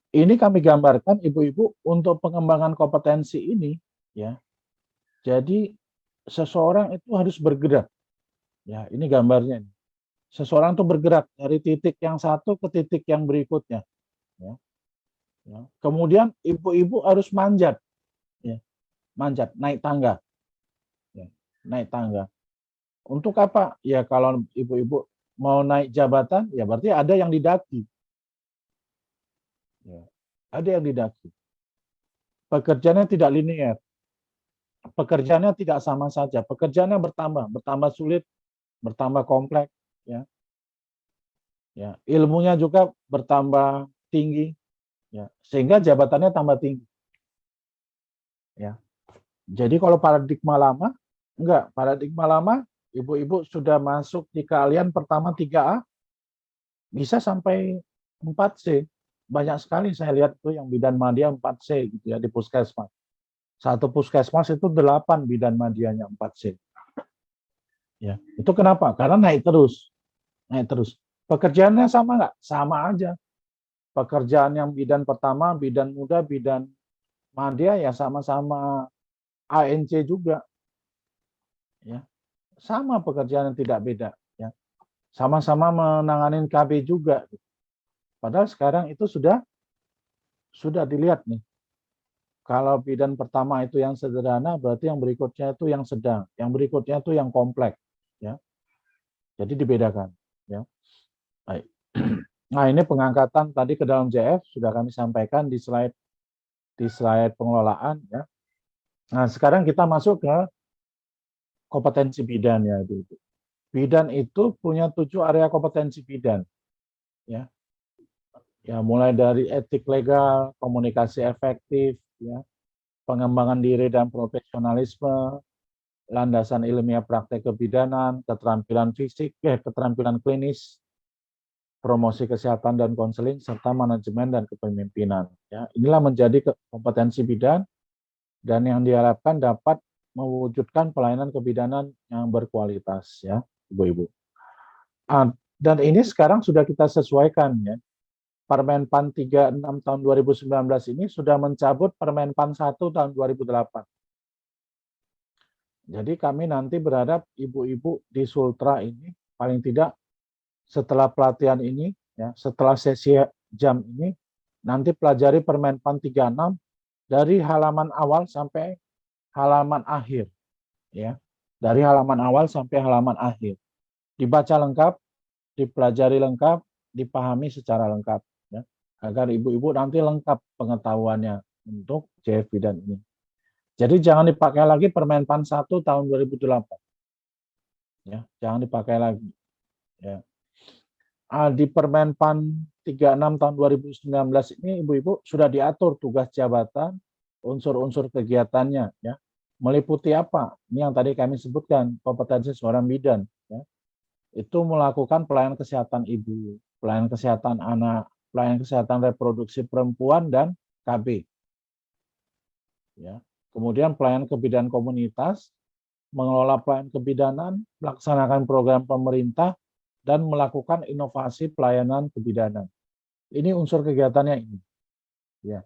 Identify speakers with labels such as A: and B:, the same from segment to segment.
A: Ini kami gambarkan ibu-ibu untuk pengembangan kompetensi ini, ya. Jadi seseorang itu harus bergerak. Ya, ini gambarnya. Seseorang itu bergerak dari titik yang satu ke titik yang berikutnya. Ya, ya. Kemudian ibu-ibu harus manjat, ya, manjat, naik tangga, ya, naik tangga. Untuk apa? Ya kalau ibu-ibu mau naik jabatan, ya berarti ada yang didaki. Ya, ada yang didaki. Pekerjaannya tidak linear, pekerjaannya tidak sama saja, pekerjaannya bertambah sulit, bertambah kompleks, ya, ya, ilmunya juga bertambah tinggi, ya, sehingga jabatannya tambah tinggi, ya. Jadi kalau paradigma lama, enggak, paradigma lama, ibu-ibu sudah masuk di keahlian pertama 3A, bisa sampai 4C. Banyak sekali saya lihat tuh yang bidan madya 4C gitu ya di puskesmas. Satu puskesmas itu 8 bidan madyanya 4C. Ya, itu kenapa? Karena naik terus, naik terus. Pekerjaannya sama nggak? Sama aja. Pekerjaan yang bidan pertama, bidan muda, bidan madya ya sama-sama ANC juga, ya. Sama pekerjaan yang tidak beda, ya. Sama-sama menangani KB juga. Padahal sekarang itu sudah dilihat nih. Kalau bidan pertama itu yang sederhana, berarti yang berikutnya itu yang sedang, yang berikutnya itu yang kompleks, ya. Jadi dibedakan, ya. Baik. Nah, ini pengangkatan tadi ke dalam JF sudah kami sampaikan di slide pengelolaan, ya. Nah, sekarang kita masuk ke kompetensi bidan, ya, Ibu. Bidan itu punya 7 area kompetensi bidan, ya. Ya, mulai dari etik legal, komunikasi efektif, ya, pengembangan diri dan profesionalisme, landasan ilmiah praktek kebidanan, keterampilan fisik, keterampilan klinis, promosi kesehatan dan konseling, serta manajemen dan kepemimpinan. Ya, inilah menjadi kompetensi bidan dan yang diharapkan dapat mewujudkan pelayanan kebidanan yang berkualitas, ya, Ibu-ibu. Dan ini sekarang sudah kita sesuaikan, ya. Permenpan 36 tahun 2019 ini sudah mencabut Permenpan 1 tahun 2008. Jadi kami nanti berharap ibu-ibu di Sultra ini paling tidak setelah pelatihan ini, ya, setelah sesi jam ini, nanti pelajari Permenpan 36 dari halaman awal sampai halaman akhir, ya, dari halaman awal sampai halaman akhir, dibaca lengkap, dipelajari lengkap, dipahami secara lengkap, ya, agar ibu-ibu nanti lengkap pengetahuannya untuk JF Bidan ini. Jadi jangan dipakai lagi Permenpan 1 tahun 2008, ya, jangan dipakai lagi, ya. Di Permenpan 36 tahun 2019 ini ibu-ibu sudah diatur tugas jabatan, unsur-unsur kegiatannya, ya. Meliputi apa? Ini yang tadi kami sebutkan, kompetensi seorang bidan, ya. Itu melakukan pelayanan kesehatan ibu, pelayanan kesehatan anak, pelayanan kesehatan reproduksi perempuan dan KB, ya. Kemudian pelayanan kebidanan komunitas, mengelola pelayanan kebidanan, melaksanakan program pemerintah, dan melakukan inovasi pelayanan kebidanan. Ini unsur kegiatannya ini, ya.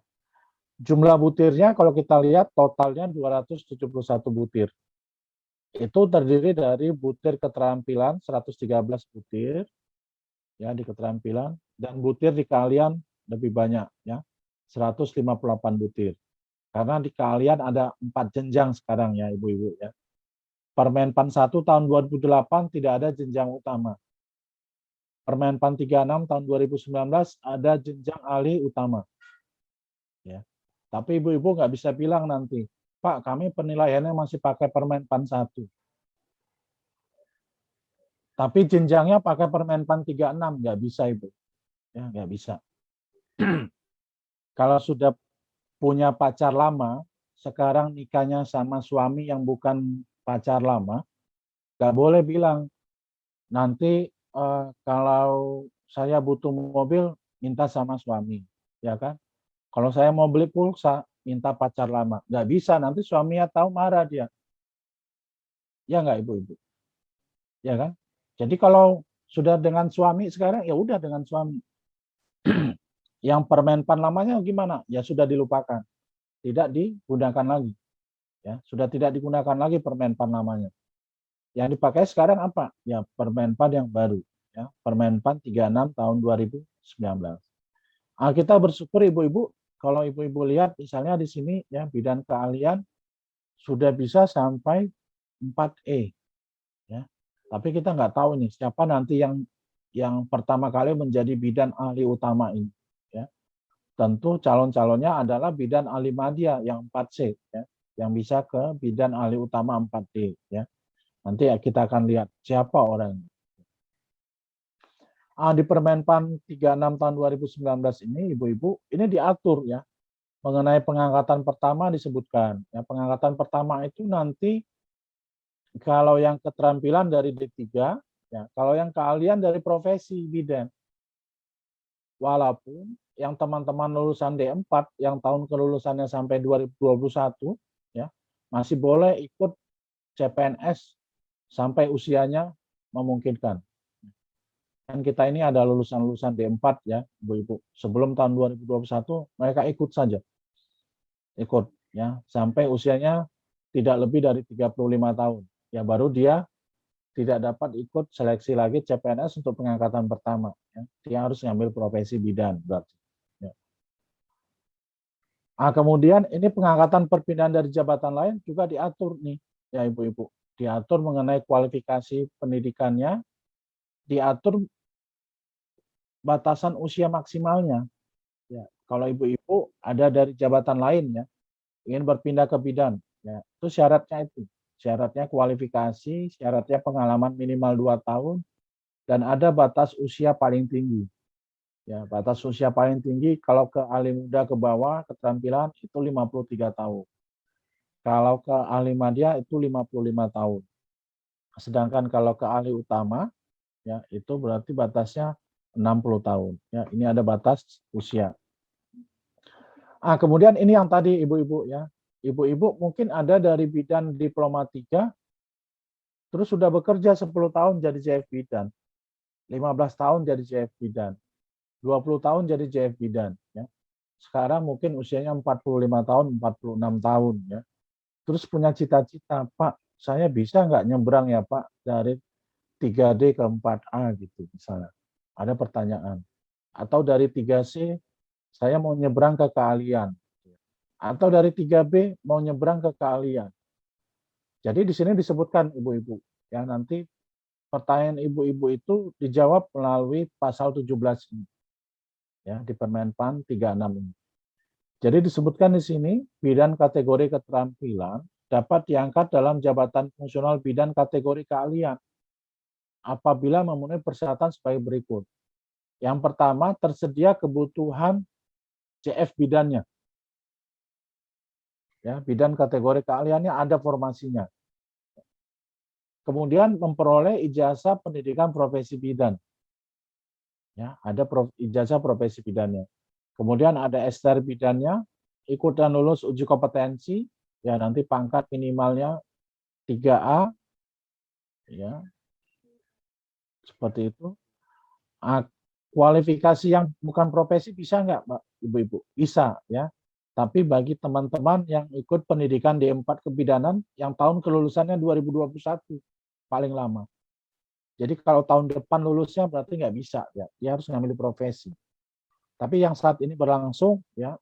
A: Jumlah butirnya kalau kita lihat totalnya 271 butir. Itu terdiri dari butir keterampilan 113 butir, ya, di keterampilan, dan butir di keahlian lebih banyak, ya, 158 butir. Karena di keahlian ada 4 jenjang sekarang, ya, ibu-ibu, ya. Permenpan 1 tahun 2008 tidak ada jenjang utama. Permenpan 36 tahun 2019 ada jenjang ahli utama, ya. Tapi ibu-ibu nggak bisa bilang nanti, Pak, kami penilaiannya masih pakai Permenpan 1. Tapi jenjangnya pakai Permenpan 36, nggak bisa, Ibu. Ya, nggak bisa. Kalau sudah punya pacar lama, sekarang nikahnya sama suami yang bukan pacar lama, nggak boleh bilang, nanti kalau saya butuh mobil, minta sama suami, ya kan? Kalau saya mau beli pulsa, minta pacar lama. Nggak bisa, nanti suaminya tahu marah dia. Ya nggak, ibu-ibu? Ya kan? Jadi kalau sudah dengan suami sekarang, ya udah dengan suami. Yang Permenpan lamanya gimana? Ya sudah dilupakan, tidak digunakan lagi. Ya, sudah tidak digunakan lagi Permenpan namanya. Yang dipakai sekarang apa? Ya Permenpan yang baru, ya Permenpan 36 tahun 2019. Kita bersyukur ibu-ibu, kalau ibu-ibu lihat misalnya di sini ya bidang keahlian sudah bisa sampai 4E, ya. Tapi kita nggak tahu nih siapa nanti yang pertama kali menjadi bidan ahli utama ini, ya. Tentu calon-calonnya adalah bidan ahli madya yang 4C, ya, yang bisa ke bidan ahli utama 4D, ya. Nanti ya kita akan lihat siapa orangnya. Di Permenpan 36 tahun 2019 ini, ibu-ibu, ini diatur ya mengenai pengangkatan pertama disebutkan. Ya, pengangkatan pertama itu nanti kalau yang keterampilan dari D3, ya, kalau yang keahlian dari profesi bidan. Walaupun yang teman-teman lulusan D4 yang tahun kelulusannya sampai 2021 ya, masih boleh ikut CPNS sampai usianya memungkinkan. Dan kita ini ada lulusan-lulusan D4 ya, Ibu-ibu. Sebelum tahun 2021 mereka ikut saja. Ikut ya sampai usianya tidak lebih dari 35 tahun. Ya baru dia tidak dapat ikut seleksi lagi CPNS untuk pengangkatan pertama. Ya. Dia harus ngambil profesi bidan berarti. Ya. Kemudian ini pengangkatan perpindahan dari jabatan lain juga diatur nih, ya ibu-ibu. Diatur mengenai kualifikasi pendidikannya, diatur batasan usia maksimalnya. Ya, kalau ibu-ibu ada dari jabatan lain ya, ingin berpindah ke bidan, ya itu syaratnya itu. Syaratnya kualifikasi, syaratnya pengalaman minimal 2 tahun, dan ada batas usia paling tinggi. Ya, batas usia paling tinggi kalau ke ahli muda ke bawah keterampilan itu 53 tahun. Kalau ke ahli madya itu 55 tahun. Sedangkan kalau ke ahli utama ya itu berarti batasnya 60 tahun. Ya, ini ada batas usia. Kemudian ini yang tadi ibu-ibu ya. Ibu-ibu mungkin ada dari bidan diploma 3 terus sudah bekerja 10 tahun jadi JF bidan. 15 tahun jadi JF bidan. 20 tahun jadi JF bidan ya. Sekarang mungkin usianya 45 tahun, 46 tahun ya. Terus punya cita-cita, Pak, saya bisa nggak nyebrang ya Pak dari 3D ke 4A gitu misalnya. Ada pertanyaan. Atau dari 3C saya mau nyebrang ke keahlian. Atau dari 3B mau nyebrang ke keahlian. Jadi di sini disebutkan ibu-ibu. Ya nanti pertanyaan ibu-ibu itu dijawab melalui pasal 17 ini. Ya, di Permenpan 36 ini. Jadi disebutkan di sini, bidan kategori keterampilan dapat diangkat dalam jabatan fungsional bidan kategori keahlian apabila memenuhi persyaratan sebagai berikut. Yang pertama, tersedia kebutuhan CF bidannya. Ya, bidan kategori keahliannya ada formasinya. Kemudian memperoleh ijazah pendidikan profesi bidan. Ya, ada ijazah profesi bidannya. Kemudian ada ester bidannya, ikut dan lulus uji kompetensi, ya nanti pangkat minimalnya 3A, ya seperti itu. Kualifikasi yang bukan profesi bisa nggak, Mbak, Ibu-ibu? Bisa, ya. Tapi bagi teman-teman yang ikut pendidikan D4 kebidanan yang tahun kelulusannya 2021 paling lama. Jadi kalau tahun depan lulusnya berarti nggak bisa, ya. Dia harus ngambil profesi. Tapi yang saat ini berlangsung, ya,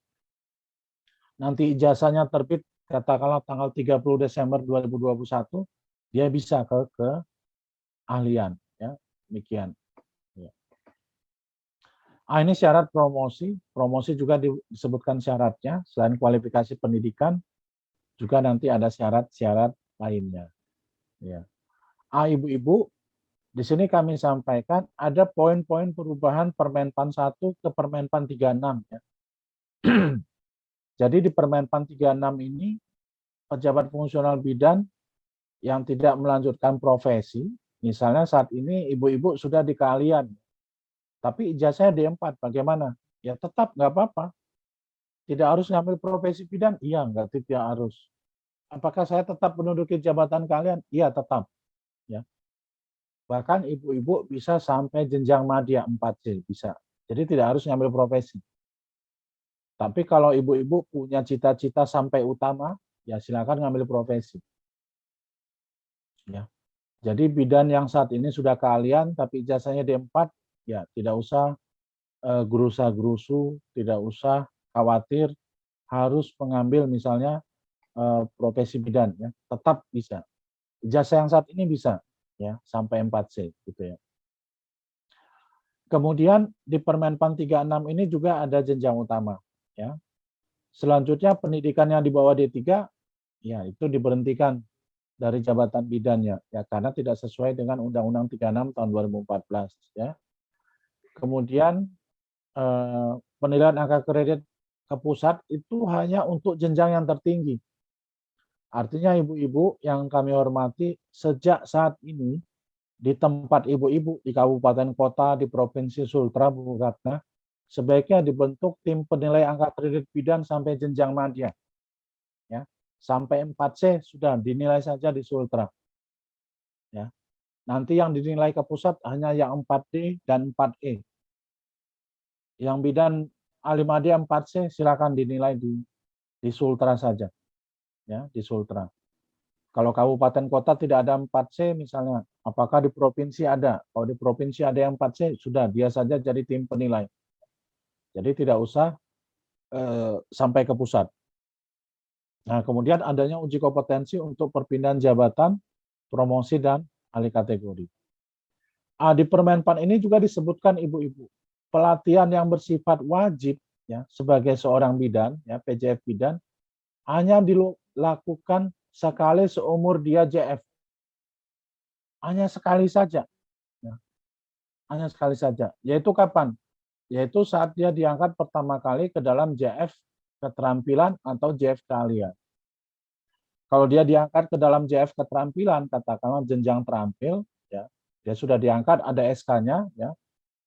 A: nanti ijazahnya terbit katakanlah tanggal 30 Desember 2021, dia bisa ke ahlian, ya. Demikian. Ini syarat promosi. Promosi juga disebutkan syaratnya. Selain kualifikasi pendidikan, juga nanti ada syarat-syarat lainnya. Ya. Ibu-ibu, di sini kami sampaikan ada poin-poin perubahan Permenpan 1 ke Permenpan 36. Ya. Jadi di Permenpan 36 ini, pejabat fungsional bidan yang tidak melanjutkan profesi, misalnya saat ini ibu-ibu sudah di keahlian, tapi ijazahnya D4, bagaimana? Ya tetap nggak apa-apa. Tidak harus ngambil profesi bidan? Iya, tidak harus. Apakah saya tetap menduduki jabatan kalian? Iya, tetap. Ya. Bahkan ibu-ibu bisa sampai jenjang madya 4C, bisa. Jadi tidak harus ngambil profesi. Tapi kalau ibu-ibu punya cita-cita sampai utama, ya silakan ngambil profesi. Ya. Jadi bidan yang saat ini sudah keahlian, tapi ijazahnya D4, ya tidak usah gerusa-gerusu, tidak usah khawatir harus mengambil misalnya profesi bidan, ya tetap bisa. Ijazah yang saat ini bisa, ya sampai 4C, gitu ya. Kemudian di Permenpan 36 ini juga ada jenjang utama, ya. Selanjutnya pendidikan yang di bawah D3, ya itu diberhentikan dari jabatan bidannya, ya karena tidak sesuai dengan Undang-Undang 36 tahun 2014, ya. Kemudian penilaian angka kredit ke pusat itu hanya untuk jenjang yang tertinggi. Artinya ibu-ibu yang kami hormati, sejak saat ini di tempat ibu-ibu di kabupaten kota di Provinsi Sultra Bu Ratna, sebaiknya dibentuk tim penilai angka kredit bidan sampai jenjang madya. Ya, sampai 4C sudah dinilai saja di Sultra. Ya. Nanti yang dinilai ke pusat hanya yang 4D dan 4E. Yang bidan A5D 4C silakan dinilai di Sultra saja. Ya, di Sultra. Kalau kabupaten kota tidak ada 4C misalnya, apakah di provinsi ada? Kalau di provinsi ada yang 4C, sudah dia saja jadi tim penilai. Jadi tidak usah sampai ke pusat. Nah, kemudian adanya uji kompetensi untuk perpindahan jabatan, promosi, dan alih kategori. Di Permenpan ini juga disebutkan ibu-ibu, pelatihan yang bersifat wajib ya sebagai seorang bidan, ya PJF bidan, hanya dilakukan sekali seumur dia JF. Hanya sekali saja. Ya. Hanya sekali saja. Yaitu kapan? Yaitu saat dia diangkat pertama kali ke dalam JF keterampilan atau JF keahlian. Kalau dia diangkat ke dalam JF keterampilan, katakanlah jenjang terampil, ya, dia sudah diangkat, ada SK-nya, ya,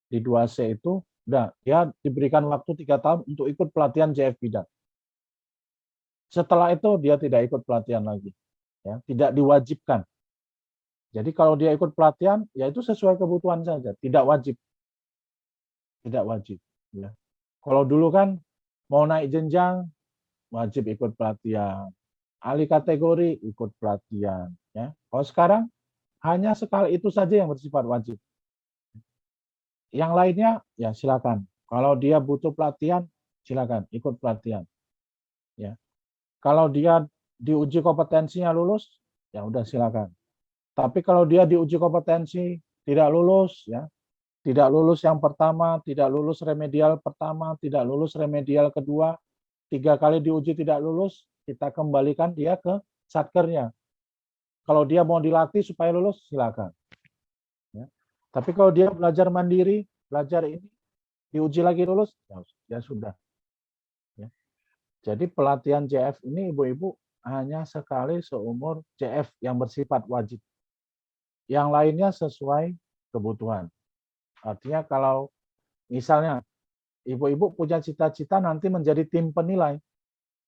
A: di 2C itu, udah, dia diberikan waktu 3 tahun untuk ikut pelatihan JF bidan. Setelah itu dia tidak ikut pelatihan lagi, ya, tidak diwajibkan. Jadi kalau dia ikut pelatihan, ya itu sesuai kebutuhan saja, tidak wajib, tidak wajib. Ya. Kalau dulu kan mau naik jenjang, wajib ikut pelatihan, alih kategori ikut pelatihan. Ya. Kalau sekarang hanya sekali itu saja yang bersifat wajib. Yang lainnya ya silakan. Kalau dia butuh pelatihan, silakan ikut pelatihan. Ya. Kalau dia diuji kompetensinya lulus, ya udah silakan. Tapi kalau dia diuji kompetensi tidak lulus, ya tidak lulus yang pertama, tidak lulus remedial pertama, tidak lulus remedial kedua, 3 kali diuji tidak lulus, kita kembalikan dia ke satkernya. Kalau dia mau dilatih supaya lulus, silakan. Ya. Tapi kalau dia belajar mandiri, belajar ini, diuji lagi lulus, ya sudah. Ya. Jadi pelatihan JF ini ibu-ibu hanya sekali seumur JF yang bersifat wajib. Yang lainnya sesuai kebutuhan. Artinya kalau misalnya ibu-ibu punya cita-cita nanti menjadi tim penilai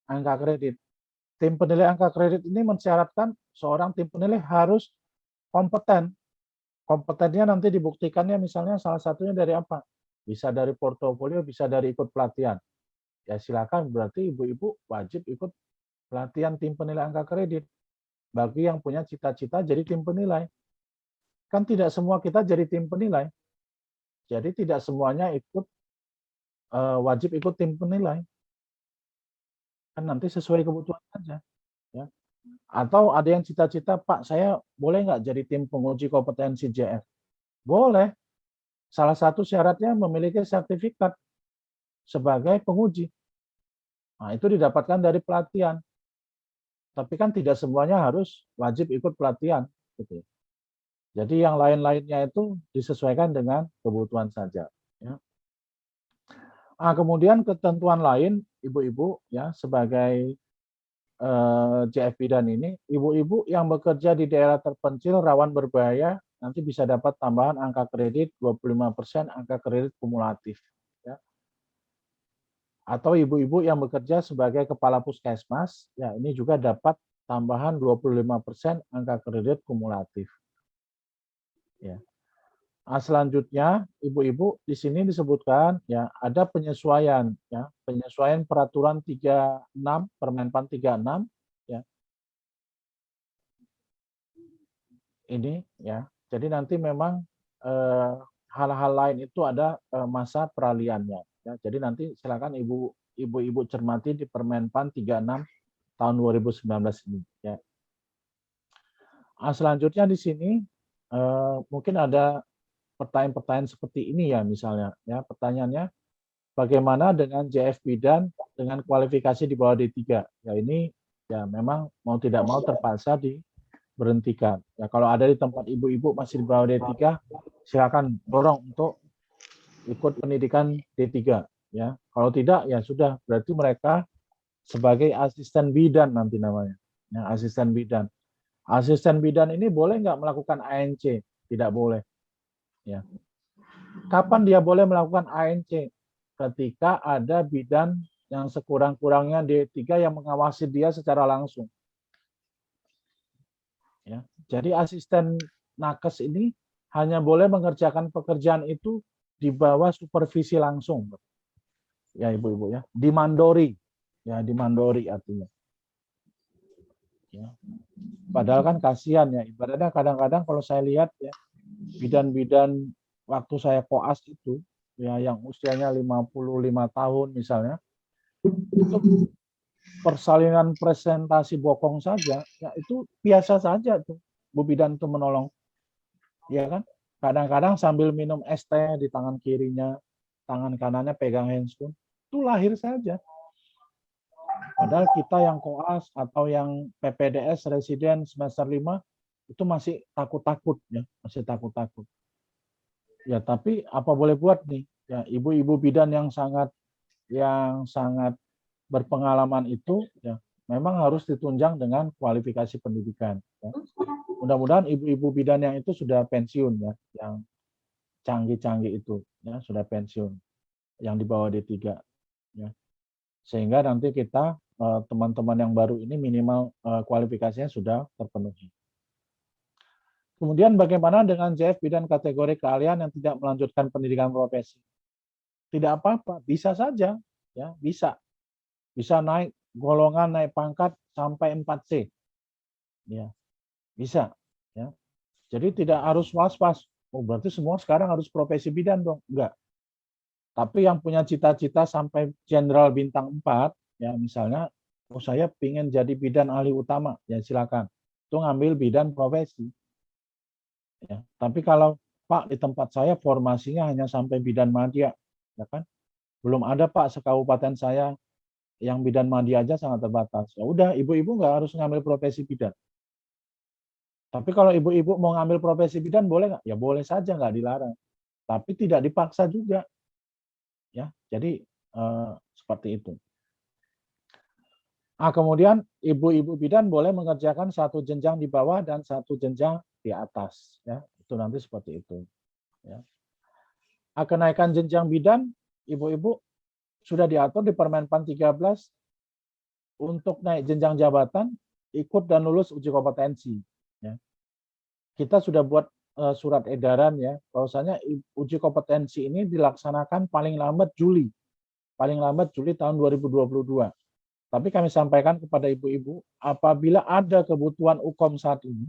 A: angka kredit. Tim penilai angka kredit ini mensyaratkan seorang tim penilai harus kompeten. Kompetennya nanti dibuktikannya misalnya salah satunya dari apa? Bisa dari portofolio, bisa dari ikut pelatihan. Ya silakan, berarti ibu-ibu wajib ikut pelatihan tim penilai angka kredit. Bagi yang punya cita-cita jadi tim penilai. Kan tidak semua kita jadi tim penilai. Jadi tidak semuanya ikut wajib ikut tim penilai. Kan nanti sesuai kebutuhan saja. Ya. Atau ada yang cita-cita, Pak, saya boleh nggak jadi tim penguji kompetensi JF? Boleh. Salah satu syaratnya memiliki sertifikat sebagai penguji. Nah, itu didapatkan dari pelatihan. Tapi kan tidak semuanya harus wajib ikut pelatihan. Gitu. Jadi yang lain-lainnya itu disesuaikan dengan kebutuhan saja. Ya. Nah, kemudian ketentuan lain, ibu-ibu ya sebagai JF bidan ini, ibu-ibu yang bekerja di daerah terpencil rawan berbahaya nanti bisa dapat tambahan angka kredit 25% angka kredit kumulatif. Ya. Atau ibu-ibu yang bekerja sebagai kepala puskesmas, ya ini juga dapat tambahan 25% angka kredit kumulatif. Ya. Selanjutnya, ibu-ibu di sini disebutkan ya ada penyesuaian ya, penyesuaian peraturan 36 Permenpan 36 ya. Ini ya. Jadi nanti memang hal-hal lain itu ada masa peralihannya ya. Jadi nanti silakan ibu-ibu cermati di Permenpan 36 tahun 2019 ini ya. Selanjutnya di sini mungkin ada pertanyaan-pertanyaan seperti ini ya misalnya ya, pertanyaannya bagaimana dengan JF Bidan dengan kualifikasi di bawah D3 ya, ini ya memang mau tidak mau terpaksa diberhentikan ya. Kalau ada di tempat ibu-ibu masih di bawah D3 silakan dorong untuk ikut pendidikan D3 ya. Kalau tidak ya sudah, berarti mereka sebagai asisten bidan nanti namanya ya, asisten bidan. Asisten bidan ini boleh nggak melakukan ANC? Tidak boleh ya. Kapan dia boleh melakukan ANC? Ketika ada bidan yang sekurang-kurangnya D3 yang mengawasi dia secara langsung. Ya. Jadi asisten nakes ini hanya boleh mengerjakan pekerjaan itu di bawah supervisi langsung. Ya ibu-ibu ya, dimandori. Ya dimandori artinya. Ya. Padahal kan kasihan ya, ibaratnya kadang-kadang kalau saya lihat ya, bidan-bidan waktu saya koas itu ya yang usianya 55 tahun misalnya, itu persalinan presentasi bokong saja ya itu biasa saja tuh Bu Bidan itu menolong ya kan, kadang-kadang sambil minum es teh di tangan kirinya, tangan kanannya pegang handphone, itu lahir saja. Padahal kita yang koas atau yang PPDS residen semester 5 itu masih takut-takut ya, masih takut-takut. Ya tapi apa boleh buat nih ya, ibu-ibu bidan yang sangat berpengalaman itu ya memang harus ditunjang dengan kualifikasi pendidikan ya. Mudah-mudahan ibu-ibu bidan yang itu sudah pensiun ya, yang canggih-canggih itu ya sudah pensiun, yang di bawah D3 ya. Sehingga nanti kita teman-teman yang baru ini minimal kualifikasinya sudah terpenuhi. Kemudian bagaimana dengan JF bidan kategori keahlian yang tidak melanjutkan pendidikan profesi? Tidak apa-apa, bisa saja ya, bisa naik golongan, naik pangkat sampai 4C. Ya, bisa ya. Jadi tidak harus was-was. Oh, berarti semua sekarang harus profesi bidan dong? Enggak. Tapi yang punya cita-cita sampai jenderal bintang 4 ya misalnya, oh saya ingin jadi bidan ahli utama, ya silakan. Itu ngambil bidan profesi. Ya. Tapi kalau Pak di tempat saya formasinya hanya sampai bidan madya, ya kan? Belum ada Pak sekabupaten saya yang bidan madya aja sangat terbatas. Ya udah, ibu-ibu nggak harus ngambil profesi bidan. Tapi kalau ibu-ibu mau ngambil profesi bidan boleh nggak? Ya boleh saja, nggak dilarang. Tapi tidak dipaksa juga. Ya, jadi seperti itu. Kemudian ibu-ibu bidan boleh mengerjakan satu jenjang di bawah dan satu jenjang di atas. Ya, itu nanti seperti itu. Ya. Kenaikan jenjang bidan, ibu-ibu sudah diatur di Permenpan 13 untuk naik jenjang jabatan, ikut dan lulus uji kompetensi. Ya. Kita sudah buat surat edaran ya, bahwasanya uji kompetensi ini dilaksanakan paling lambat Juli tahun 2022. Tapi kami sampaikan kepada ibu-ibu, apabila ada kebutuhan UKOM saat ini,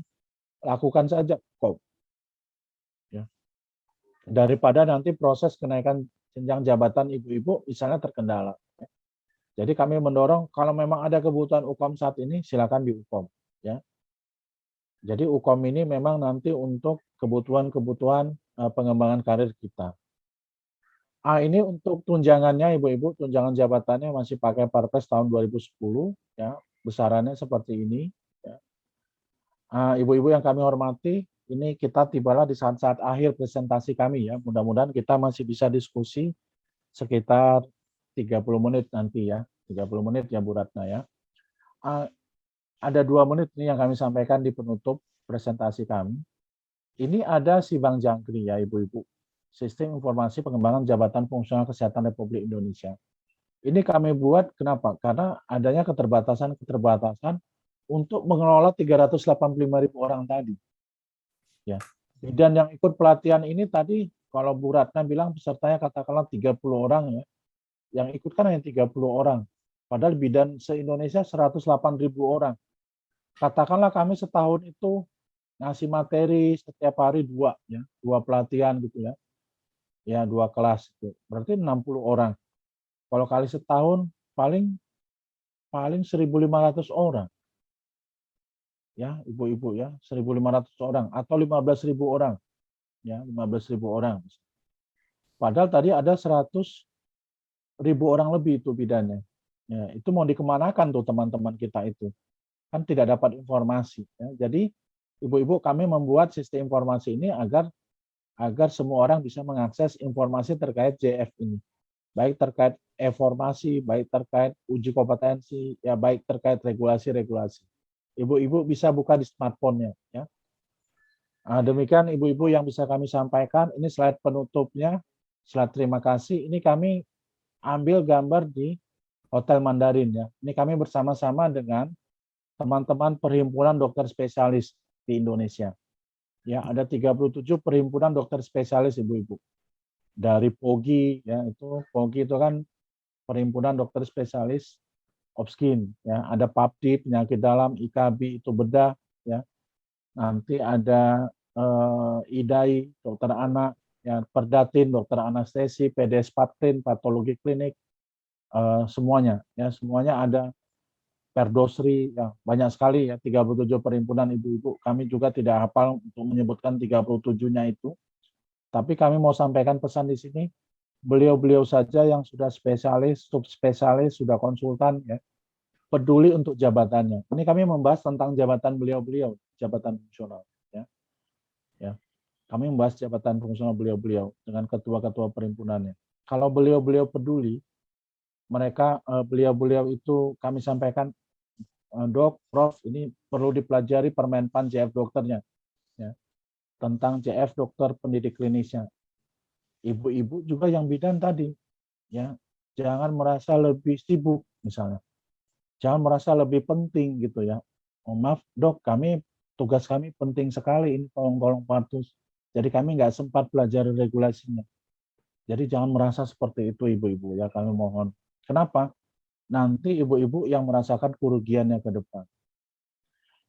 A: lakukan saja UKOM. Ya. Daripada nanti proses kenaikan jenjang jabatan ibu-ibu misalnya terkendala. Jadi kami mendorong kalau memang ada kebutuhan UKOM saat ini, silakan di UKOM. Ya. Jadi UKOM ini memang nanti untuk kebutuhan-kebutuhan pengembangan karir kita. Ini untuk tunjangannya ibu-ibu, tunjangan jabatannya masih pakai Perpres tahun 2010, ya, besarannya seperti ini. Ya. Ibu-ibu yang kami hormati, ini kita tibalah di saat-saat akhir presentasi kami ya. Mudah-mudahan kita masih bisa diskusi sekitar 30 menit nanti ya, 30 menit ya Bu Ratna ya. Ada 2 menit nih yang kami sampaikan di penutup presentasi kami. Ini ada Sibang Jangkrik ya ibu-ibu. Sistem Informasi Pengembangan Jabatan Fungsional Kesehatan Republik Indonesia. Ini kami buat kenapa? Karena adanya keterbatasan untuk mengelola 385.000 orang tadi. Ya. Bidan yang ikut pelatihan ini tadi, kalau Bu Ratna bilang pesertanya katakanlah 30 orang ya, yang ikut kan hanya 30 orang. Padahal bidan se-Indonesia 108.000 orang. Katakanlah kami setahun itu ngasih materi setiap hari dua, ya, dua pelatihan gitu ya dua kelas itu. Berarti 60 orang. Kalau kali setahun paling paling 1.500 orang, ya ibu-ibu ya, 1.500 orang atau 15.000 orang, ya 15.000 orang. Padahal tadi ada 100.000 orang lebih itu bidannya. Ya, itu mau dikemanakan tuh teman-teman kita itu? Kan tidak dapat informasi. Ya. Jadi ibu-ibu kami membuat sistem informasi ini agar agar semua orang bisa mengakses informasi terkait JF ini. Baik terkait informasi, baik terkait uji kompetensi, ya baik terkait regulasi-regulasi. Ibu-ibu bisa buka di smartphone-nya. Ya. Nah, demikian ibu-ibu yang bisa kami sampaikan. Ini slide penutupnya. Slide terima kasih. Ini kami ambil gambar di Hotel Mandarin ya. Ini kami bersama-sama dengan teman-teman perhimpunan dokter spesialis di Indonesia. Ya, ada 37 perhimpunan dokter spesialis ibu-ibu. Dari POGI ya, itu POGI itu kan perhimpunan dokter spesialis Opskin ya, ada PAPDI penyakit dalam, IKB itu bedah ya. Nanti ada IDAI dokter anak ya, Perdatin dokter anestesi, PDS Patklin patologi klinik, semuanya ya, semuanya ada. Perdosri ya, banyak sekali ya, 37 perhimpunan ibu-ibu. Kami juga tidak hafal untuk menyebutkan 37-nya itu. Tapi kami mau sampaikan pesan di sini, beliau-beliau saja yang sudah spesialis, subspesialis, sudah konsultan ya, peduli untuk jabatannya. Ini kami membahas tentang jabatan beliau-beliau, jabatan fungsional ya. Ya. Kami membahas jabatan fungsional beliau-beliau dengan ketua-ketua perhimpunannya. Kalau beliau-beliau peduli, mereka beliau-beliau itu kami sampaikan, Dok, Prof, ini perlu dipelajari Permenpan JF dokternya, ya, tentang JF dokter pendidik klinisnya. Ibu-ibu juga yang bidan tadi, ya, jangan merasa lebih sibuk misalnya, jangan merasa lebih penting gitu ya. Oh, maaf dok, tugas kami penting sekali ini, tolong patuh. Jadi kami nggak sempat belajar regulasinya. Jadi jangan merasa seperti itu ibu-ibu ya, kami mohon. Kenapa? Nanti ibu-ibu yang merasakan kerugiannya ke depan.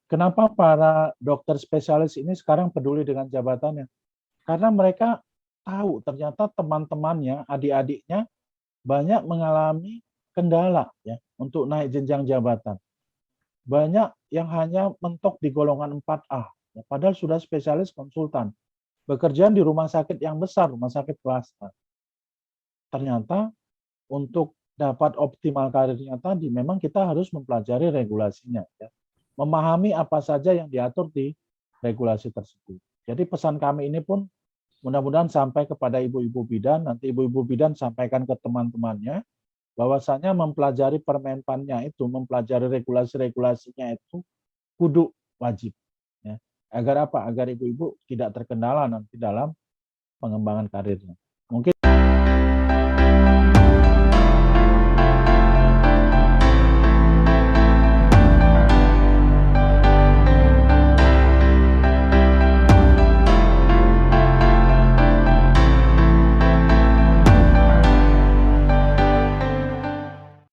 A: Kenapa para dokter spesialis ini sekarang peduli dengan jabatannya? Karena mereka tahu ternyata teman-temannya, adik-adiknya banyak mengalami kendala ya untuk naik jenjang jabatan. Banyak yang hanya mentok di golongan 4A, ya, padahal sudah spesialis konsultan. Bekerja di rumah sakit yang besar, rumah sakit swasta. Ternyata untuk dapat optimal karirnya tadi, memang kita harus mempelajari regulasinya. Ya. Memahami apa saja yang diatur di regulasi tersebut. Jadi pesan kami ini pun mudah-mudahan sampai kepada ibu-ibu bidan, nanti ibu-ibu bidan sampaikan ke teman-temannya, bahwasanya mempelajari permenpannya itu, mempelajari regulasi-regulasinya itu kudu wajib. Ya. Agar apa? Agar ibu-ibu tidak terkendala nanti dalam pengembangan karirnya.